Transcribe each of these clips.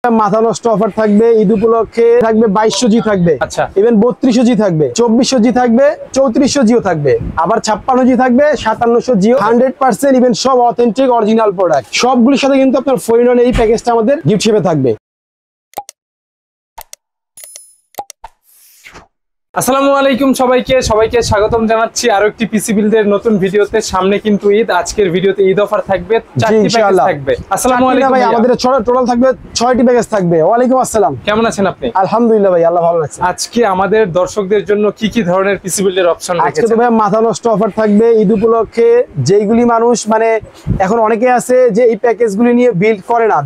মাথা নষ্ট অফার থাকবে ঈদ উপলক্ষে, থাকবে 2200 জি থাকবে, আচ্ছা ইভেন 3200 জি থাকবে, 2400 জি থাকবে, 3400 জিও থাকবে, আবার 56 জি থাকবে, 5700 জিও 100% ইভেন সব অথেন্টিক অরিজিনাল প্রোডাক্ট। সবগুলোর সাথে কিন্তু আপনার ফরিনন এই প্যাকেজটা আমাদের গিফট হিসেবে থাকবে। আসসালামু আলাইকুম সবাইকে স্বাগতম জানাচ্ছি আরো একটি পিসি বিল্ডের নতুন ভিডিওতে। সামনে কিন্তু ঈদ, আজকের ভিডিওতে ঈদ অফার থাকবে, 4টি প্যাকেজ থাকবে। আসসালামু আলাইকুম ভাই, আমাদের টোটাল থাকবে 6টি প্যাকেজ থাকবে। ওয়ালাইকুম আসসালাম, কেমন আছেন আপনি? আলহামদুলিল্লাহ ভাই, আল্লাহ ভালো রাখছে। আজকে আমাদের দর্শকদের জন্য কি কি ধরনের পিসি বিল্ডের অপশন আজকে রেখেছেন? তো ভাই মাথা নষ্ট অফার থাকবে ঈদ উপলক্ষে। যেইগুলি মানুষ মানে এখন অনেকে আছে যে এই প্যাকেজগুলি নিয়ে বিল্ড করে না,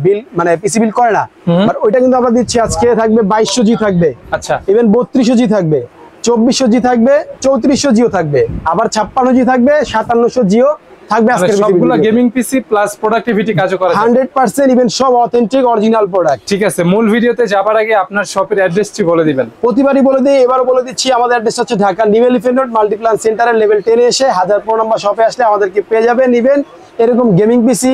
পিসি বিল্ড করে না, বাট ওইটা কিন্তু আমরা দিচ্ছি। আজকে থাকবে 2200 জি থাকবে, আচ্ছা ইভেন 3200 জি থাকবে, 2400 জি থাকবে, 3400 জিও থাকবে, আবার 56 জি থাকবে, 5700 জিও থাকবে। আজকের সবগুলো গেমিং পিসি প্লাস প্রোডাক্টিভিটি কাজও করে 100% ইভেন সব অথেন্টিক অরিজিনাল প্রোডাক্ট। ঠিক আছে, মূল ভিডিওতে যাবার আগে আপনার শপের অ্যাড্রেসটি বলে দিবেন। প্রতিবারই বলে দিই, এবারও বলে দিচ্ছি। আমাদের অ্যাড্রেস হচ্ছে Dhaka new elephant road Multiplan সেন্টারের লেভেল 10 এ এসে 1005 নম্বর শপে আসলে আমাদেরকে পেয়ে যাবেন। ইভেন এরকম গেমিং পিসি,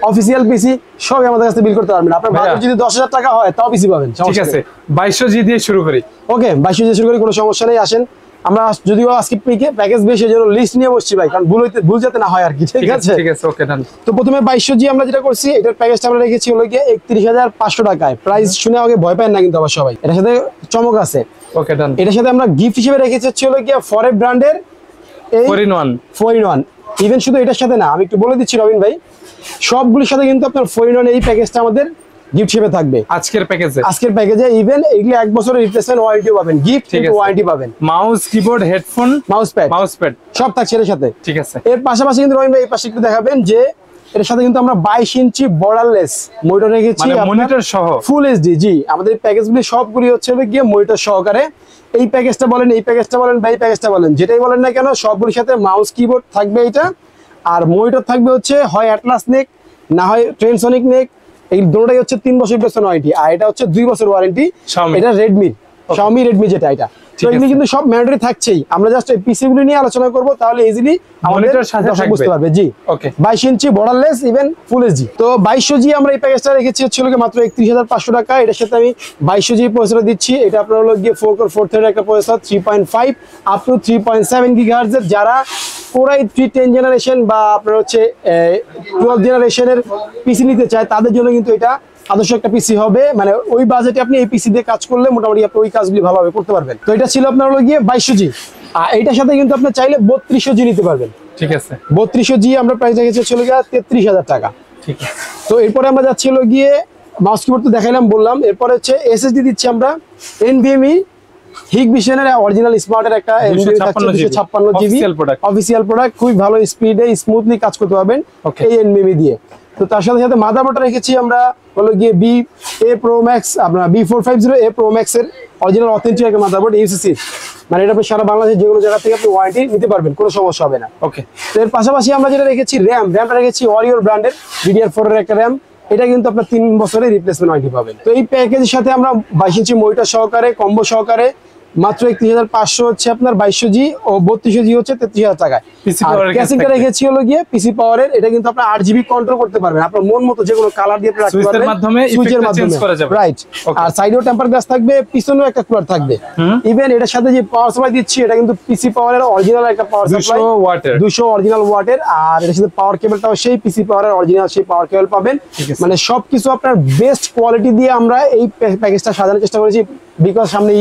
অফিসিয়াল পিসি সবই আমাদের কাছে বিল করতে পারবেন। আপনার বাজেট যদি 10,000 টাকা হয় তাও পিসি পাবেন। ঠিক আছে, 2200 জি দিয়ে শুরু করি। ওকে, 2200 দিয়ে শুরু করি, কোনো সমস্যা নেই। আসেন, আমরা যদিও আজকে প্যাকেজ বেশি জন্য লিস্ট নিয়ে বসছি ভাই, কারণ ভুল যাতে না হয় আর কি। ঠিক আছে, ওকে ডান। তো প্রথমে 2200 জি আমরা যেটা করছি, এটার প্যাকেজটা আমরা রেখেছি হলো গিয়ে 31,500 টাকায়। প্রাইস শুনে আগে ভয় পায় না কিন্তু আবার সবাই, এটার সাথে চমক আছে। ওকে ডান। এটার সাথে আমরা গিফট হিসেবে রেখেছি হলো গিয়ে ফরেভ ব্র্যান্ডের এই 4-in-1। ইভেন শুধু এটার সাথে না, আমি একটু বলে দিচ্ছি রবিন ভাই, সবগুলোর সাথে কিন্তু আপনার 4-in-1 এই প্যাকেজটা আমাদের গিফট হিসেবে থাকবে আজকের প্যাকেজে। ইভেন এগুলো 1 বছরের রিপ্লেসমেন্ট ওয়ারেন্টিও পাবেন, গিফট ওয়ারেন্টি পাবেন। Mouse, keyboard, headphone, mouse pad সব থাকছে এর সাথে। ঠিক আছে, এর পাশাপাশি কিন্তু রবিন ভাই এই পাশে একটু দেখাবেন যে এর সাথে কিন্তু আমরা 22 ইঞ্চি বর্ডারলেস মনিটর রেখেছি, মানে মনিটর সহ ফুল এইচডি। জি, আমাদের প্যাকেজগুলি সবগুলি হচ্ছে গিয়ে মনিটর সহকারে। এই প্যাকেজটা বলেন, এই প্যাকেজটা বলেন, বা এই প্যাকেজটা বলেন, যেটাই বলেন না কেন, সবগুলির সাথে মাউস কিবোর্ড থাকবে এটা। আর মনিটর থাকবে হচ্ছে হয় অ্যাটলাস নেক, না হয় ট্রেনসনিক নেক। এই দুটোটাই হচ্ছে 3 বছর রিপ্লেসমেন্ট ওয়ারেন্টি, আর এটা হচ্ছে 2 বছর ওয়ারেন্টি। এটা Xiaomi Redmi যেটা, এটা তো এগুলি কিন্তু সব ম্যান্ডেটরি থাকছেই। আমরা জাস্ট এই পিসি গুলি নিয়ে আলোচনা করব, তাহলে ইজিলি আমাদের দর্শক বুঝতে পারবে। জি, ওকে, 22 ইঞ্চি বর্ডারলেস ইভেন ফুল এইচডি। তো 2200 জি আমরা এই প্যাকেজটা রেখেছি হচ্ছে মাত্র 31,500 টাকা। এটার সাথে আমি 2200 জি প্রসেসর দিচ্ছি। এটা আপনার হলো গিয়ে 4 কোর 4 থ্রেডের একটা প্রসেসর, 3.5 আপ টু 3.7 GHz এর। যারা পুরাই 10 জেনারেশন বা আপনার হচ্ছে 12 জেনারেশনের পিসি নিতে চায়, তাদের জন্য কিন্তু এটা আদর্শ একটা পিসি হবে। মানে ওই বাজেটে আপনি এই পিসি দিয়ে কাজ করলে মোটামুটি আপনি ওই কাজগুলি ভালোভাবে করতে পারবেন। তো এটা ছিল আপনার হলো গিয়ে 2200 জি। আর এইটার সাথে কিন্তু আপনি চাইলে 3200 জি নিতে পারবেন। ঠিক আছে, 3200 জি আমরা প্রাইস রেখেছি ছিল গিয়ে 33,000 টাকা। ঠিক আছে, তো এরপরে আমরা যাচ্ছি হলো গিয়ে মাউস কিবোর্ড তো দেখাইলাম, বললাম। এরপরে হচ্ছে এসএসডি দিচ্ছি আমরা NVMe Hikvision-এর অরিজিনাল স্মার্টের একটা 256 জিবি অফিসিয়াল প্রোডাক্ট। খুব ভালো স্পিডে স্মুথলি কাজ করতে পারবেন এই NVMe দিয়ে। তো তার সাথে সাথে মাদারবোর্ডটা রেখেছি আমরা হলো গিয়ে BA Pro Max, আপনার B450A Pro Max এর অরিজিনাল অথেন্টিক একটা মাদারবোর্ড UCC। মানে এটা আপনি সারা বাংলাদেশে যে কোনো জায়গা থেকে আপনি ওয়ারেন্টি নিতে পারবেন, কোনো সমস্যা হবে না। ওকে, তো এর পাশাপাশি আমরা যেটা রেখেছি র্যামটা রেখেছি Warrior ব্র্যান্ডের DDR4 এর একটা র্যাম। এটা কিন্তু আপনার 3 বছরের রিপ্লেসমেন্ট ওয়ারেন্টি পাবেন। তো এই প্যাকেজের সাথে আমরা 22 ইঞ্চি মনিটর সহকারে কম্বো সহকারে মাত্র 31,500 হচ্ছে আপনার 2200 জি, ও 3200 জি হচ্ছে 33,000 টাকায়। ক্যাসিংটা রেখেছি হলো গিয়ে পিসি পাওয়ারের। এটা কিন্তু আপনার 8 জিবি কন্ট্রোল করতে পারবেন, আপনার মন মতো যে কোনো কালার দিয়ে আপনি রাখতে পারবেন সুইচের মাধ্যমে, রাইট। আর সাইডেও টেম্পার গ্লাস থাকবে, পিছনেও একটা কুলার থাকবে। ইভেন এটার সাথে যে পাওয়ার সাপ্লাই দিচ্ছি, এটা কিন্তু পিসি পাওয়ারের অরিজিনাল একটা পাওয়ার সাপ্লাই, 200 অরিজিনাল ওয়াটের। আর এর সাথে পাওয়ার কেবলটাও সেই পিসি পাওয়ারের অরিজিনাল সেই পাওয়ার কেবল পাবেন। মানে সবকিছু আপনার বেস্ট কোয়ালিটি দিয়ে আমরা এই প্যাকেজটা সাজানোর চেষ্টা করেছি। বিকজ সামনে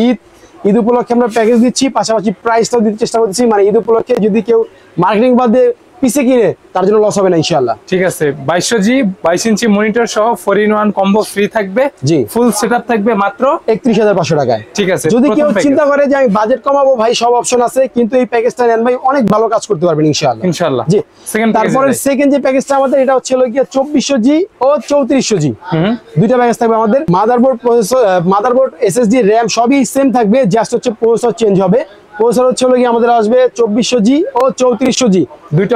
ঈদ উপলক্ষে আমরা প্যাকেজ দিচ্ছি, পাশাপাশি প্রাইসটাও দিতে চেষ্টা করতেছি। মানে ঈদ উপলক্ষে যদি কেউ মার্কেটিং বাদে পিসি কিনে, তার জন্য লস হবে না ইনশাআল্লাহ। ঠিক আছে, 2200 জি 22 ইঞ্চি মনিটর সহ 4-in-1 কম্বো ফ্রি থাকবে। জি, ফুল সেটআপ থাকবে মাত্র 31,500 টাকায়। ঠিক আছে, যদি কেউ চিন্তা করে যে আমি বাজেট কমাবো ভাই, সব অপশন আছে, কিন্তু এই প্যাকেজটা নেন ভাই, অনেক ভালো কাজ করতে পারবেন ইনশাআল্লাহ। জি, তারপরে সেকেন্ড যে প্যাকেজটা আমাদের, এটা হচ্ছে গিয়ে 2400 জি ও 3400 জি, দুইটা প্যাকেজ থাকবে আমাদের। মাদারবোর্ড SSD RAM সবই সেম থাকবে, জাস্ট হচ্ছে প্রসেসর চেঞ্জ হবে। প্রসেসর হচ্ছে গিয়ে আমাদের আসবে 2400 জি ও 3400 জি, দুইটা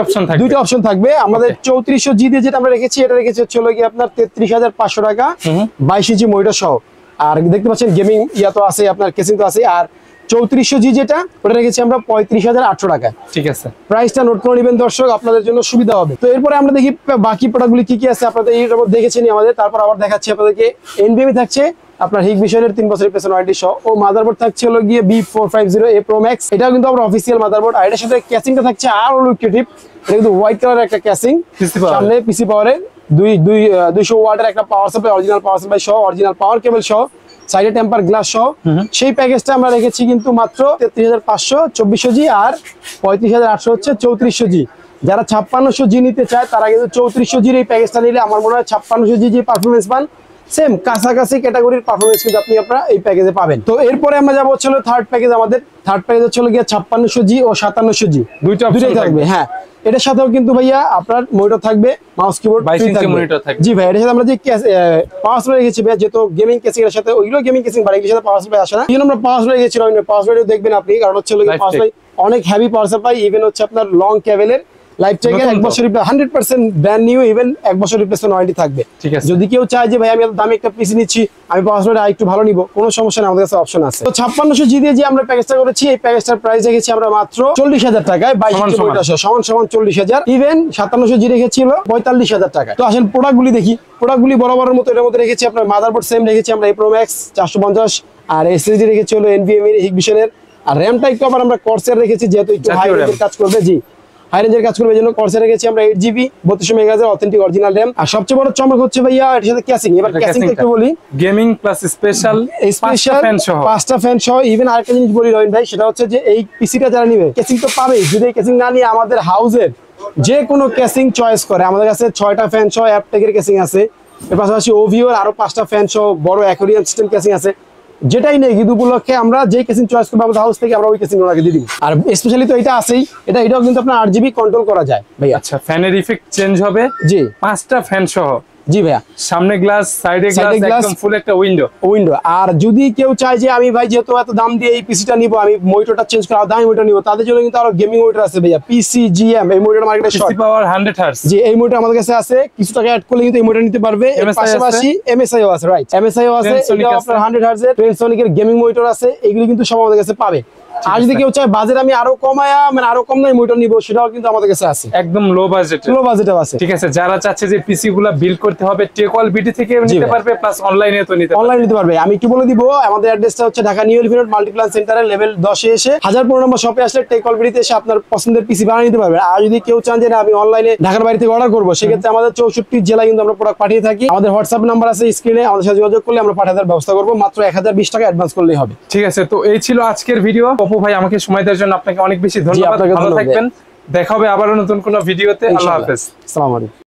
অপশন থাকবে আমাদের। 3400 জি দিয়ে যেটা আমরা রেখেছি, এটা রেখেছি হচ্ছে গিয়ে আপনার 33,500 টাকা 22 ইঞ্চি মনিটর সহ। আর দেখতে পাচ্ছেন গেমিং তো আছে, আপনার কেসিং তো আছে। আর 3400G যেটা ওটা রেখেছি আমরা 35,800 টাকা। ঠিক আছে, প্রাইসটা নোট করে নেবেন দর্শক, আপনাদের জন্য সুবিধা হবে। তো এরপরে আমরা দেখি বাকি প্রোডাক্টগুলি কি কি আছে, আপনাদের এই দেখেছেন আমাদের। তারপর আবার দেখাচ্ছি আপনাদেরকে NVMe থাকছে আপনার হিগবিশনের 3 বছরের পেছনে ওয়ারেন্টি সহ, ও মাদারবোর্ড থাকছে হলো গিয়ে B450A Pro Max, এটাও কিন্তু আমরা অফিসিয়াল মাদারবোর্ড। আর এটার সাথে ক্যাসিংটা থাকছে আরো লুক্রেটিভ, এটা কিন্তু হোয়াইট কালারের একটা ক্যাসিং, সামনে পিসি পাওয়ারের 200 ওয়াটের একটা power supply, original power supply সহ, অরিজিনাল পাওয়ার কেবল সহ, সাইডে টেম্পার গ্লাস সহ। সেই প্যাকেজটা আমরা রেখেছি কিন্তু মাত্র 33,500 2400G, আর 35,800 হচ্ছে 3400G। যারা 5600G নিতে চায় তারা কিন্তু 3400G এই প্যাকেজটা নিলে আমার মনে হয় 5600G যে পারফরমেন্স পান সেম কাছাকাছি ক্যাটাগরির পারফরমেন্স কিন্তু আপনি আপনারা এই প্যাকেজে পাবেন। তো এরপরে আমরা যাবো হচ্ছে থার্ড প্যাকেজ। আমাদের থার্ড প্যাকেজ হচ্ছে গিয়ে 5600G ও 5700G দুইটাই থাকবে। হ্যাঁ, এটার সাথেও কিন্তু ভাইয়া আপনার মনিটর থাকবে, মাউস কিবোর্ড মনিটর থাকবে। জি ভাই, এটার সাথে আমরা যে পাওয়ার সাপ্লাই রেখেছি ভাইয়া, যেহেতু গেমিং কেসিং এর সাথে ওইগুলো গেমিং কেসিং বাড়ি সাথে পাওয়ার সাপ্লাই আসে না, এই জন্য আমরা পাওয়ার সাপ্লাই রেখেছি। পাওয়ার সাপ্লাই দেখবেন আপনি, কারণ হচ্ছে পাওয়ার সাপ্লাই অনেক হেভি পাওয়ার সাপ্লাই, ইভেন হচ্ছে আপনার লং কেবলের লাইফ টাইমের 1 বছর 100% ব্র্যান্ড নিউ, ইভেন 1 বছর রিপ্লেসমেন্ট ওয়ারেন্টি থাকবে। যদি কেউ চায় যে ভাই আমি এত দামি একটা পিসি নিচ্ছি, আমি পাওয়ার সাপ্লাই একটু ভালো নিব, কোনো সমস্যা নেই, আমাদের কাছে অপশন আছে। তো 5600G দিয়ে যে আমরা প্যাকেজটা করেছি, এই প্যাকেজটার প্রাইস রেখেছি আমরা মাত্র 40,000 টাকায়, 22 সমান 40,000। ইভেন 5700G রেখেছিল 45,000 টাকায়। তো আসেন প্রোডাক্টগুলি দেখি। প্রোডাক্টগুলি বরাবরের মতো এর মধ্যে রেখেছি আপনার মাদারবোর্ড সেম রেখেছি আমরা Pro Max 450, আর SSD রেখেছি হলো NVMe হিগবিশনের, আর র‍্যামটা একটু আবার আমরা Corsair রেখেছি, যেহেতু একটু হাই রেঞ্জের কাজ করবে। জি, হাই রেঞ্জের কাজ করবে, এই জন্য Corsair রেখেছি আমরা 8GB 32 মেগাহার্জের অথেন্টিক অরিজিনাল র‍্যাম। আর সবচেয়ে বড় চমক হচ্ছে ভাইয়া এর সাথে ক্যাসিং। এবার ক্যাসিং একটু বলি, গেমিং প্লাস স্পেশাল 5টা ফ্যান সহ। ইভেন আরেকটা জিনিস বলি রহিম ভাই, সেটা হচ্ছে যে এই পিসিটা যারা নিবে ক্যাসিং তো পাবেই, যদি এই ক্যাসিং না নিয়ে আমাদের হাউসের যে কোনো ক্যাসিং চয়েস করে, আমাদের কাছে 6টা ফ্যান সহ অ্যাপটেকের ক্যাসিং আছে, এর পাশাপাশি ওভিওর আরো 5টা ফ্যান সহ বড় অ্যাকোয়ারিয়াম সিস্টেম ক্যাসিং আছে। যেটাই নেই ঈদ উপলক্ষে আমরা যে কেসিং চয়েস করবো আমাদের হাউস থেকে, আমরা ওই কেসিং ওনাকে দিয়ে দিব। আর স্পেশালি তো এটা আছেই, এটাও কিন্তু আপনার 8GB কন্ট্রোল করা যায় ভাই। আচ্ছা, ফ্যানের ইফেক্ট চেঞ্জ হবে। জি, 5টা ফ্যান সহ। জি ভাইয়া, সামনে গ্লাস, সাইডে গ্লাস, একদম ফুল একটা উইন্ডো। আর যদি কেউ চায় যে আমি ভাই যেহেতু এত দাম দিয়ে এই পিসিটা নিব, আমি মনিটরটা চেঞ্জ করে দামি মনিটর নিব, তাদের জন্য কিন্তু আরো গেমিং মনিটর আছে ভাইয়া, PCGM। এই মনিটর মার্কেটে শর্ট, পিসি পাওয়ার 100 হার্জ। জি, এই মনিটর আমাদের কাছে আছে, কিছু টাকা অ্যাড করলে কিন্তু এই মনিটর নিতে পারবে। এর পাশাপাশি MSI ও আছে, রাইট, MSI ও আছে, এটা আপনার 100 হার্জের ট্রেনসনিকের গেমিং মনিটর আছে, এগুলো কিন্তু সব আমাদের কাছে পাবে। আর যদি কেউ চায় বাজেট আমি আরো কমায়া মানে আরো কম দামে মনিটর নিব, সেটাও কিন্তু আমাদের কাছে আছে, একদম লো বাজেটে আছে। ঠিক আছে, যারা চাচ্ছে যে পিসি গুলা বিল্ড করতে হবে টেকওয়াল বিডি থেকে নিতে পারবে, প্লাস অনলাইনে তো নিতে পারবে। আমি কি বলে দিব, আমাদের অ্যাড্রেসটা হচ্ছে ঢাকা নিউ এলিফ্যান্ট মাল্টিপ্লান সেন্টারের লেভেল 10 এ এসে 1015 নম্বর শপে আসলে টেকওয়াল বিডিতে এসে আপনার পছন্দের পিসি বানিয়ে নিতে পারবেন। আর যদি কেউ চান যে না আমি অনলাইনে ঢাকার বাইরে থেকে অর্ডার করব, সেক্ষেত্রে আমাদের 64 জেলায় কিন্তু আমরা প্রোডাক্ট পাঠিয়ে থাকি। আমাদের হোয়াটসঅ্যাপ নাম্বার আছে স্ক্রিনে, আমাদের সাথে যোগাযোগ করলে আমরা পাঠানোর ব্যবস্থা করব, মাত্র 1020 টাকা অ্যাডভান্স করলেই হবে। ঠিক আছে, তো এই ছিল আজকের ভিডিও। অপু ভাই আমাকে সময় দেওয়ার জন্য আপনাকে অনেক বেশি ধন্যবাদ। ভালো থাকবেন, দেখা হবে আবারও নতুন কোনো ভিডিওতে। আল্লাহ হাফেজ, আসসালামু আলাইকুম।